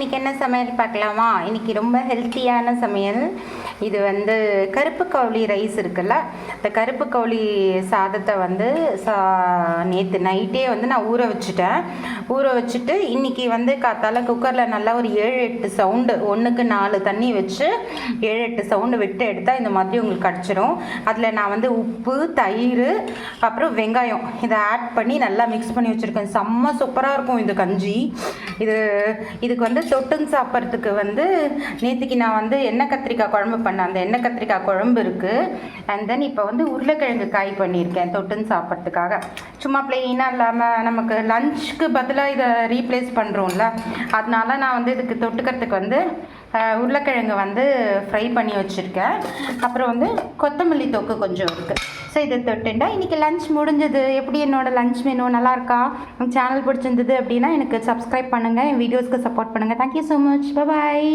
இன்றைக்கி என்ன சமையல் பார்க்கலாமா? இன்றைக்கி ரொம்ப ஹெல்த்தியான சமையல். இது வந்து கருப்பு கவுளி ரைஸ் இருக்குல்ல, இந்த கருப்பு கவுளி சாதத்தை வந்து நேற்று நைட்டே வந்து நான் ஊற வச்சுட்டு இன்றைக்கி வந்து காத்தால குக்கரில் நல்லா ஒரு 7-8 சவுண்டு, 1க்கு 4 தண்ணி வச்சு 7-8 சவுண்டு விட்டு எடுத்தால் இந்த மாதிரி உங்களுக்கு கிடச்சிரும். அதில் நான் வந்து உப்பு, தயிர், அப்புறம் வெங்காயம் இதை ஆட் பண்ணி நல்லா மிக்ஸ் பண்ணி வச்சுருக்கேன். செம்ம சூப்பராக இருக்கும் இந்த கஞ்சி. இதுக்கு வந்து தொட்டுன்னு சாப்பிட்றதுக்கு வந்து நேற்றுக்கு நான் வந்து எண்ணெய் கத்திரிக்காய் குழம்பு பண்ணேன். அந்த எண்ணெய் கத்திரிக்காய் குழம்பு இருக்குது. அண்ட் தென் இப்போ வந்து உருளைக்கிழங்கு காய் பண்ணியிருக்கேன் தொட்டுன்னு சாப்பிட்றதுக்காக. சும்மா பிளெயினாக இல்லாமல் நமக்கு லஞ்சுக்கு பதிலாக இதை ரீப்ளேஸ் பண்ணுறோம்ல, அதனால நான் வந்து இதுக்கு தொட்டுக்கிறதுக்கு வந்து உருளைக்கிழங்கு வந்து ஃப்ரை பண்ணி வச்சுருக்கேன். அப்புறம் வந்து கொத்தமல்லி தொக்கு கொஞ்சம் இருக்குது. ஸோ இதை தொட்டுண்டா இன்றைக்கி லஞ்ச் முடிஞ்சது. எப்படி என்னோடய லஞ்ச் மெனு நல்லாயிருக்கா? உங்கள் சேனல் பிடிச்சிருந்தது அப்படின்னா எனக்கு சப்ஸ்கிரைப் பண்ணுங்கள், என் வீடியோஸ்க்கு சப்போர்ட் பண்ணுங்கள். Thank you so much. பாய்.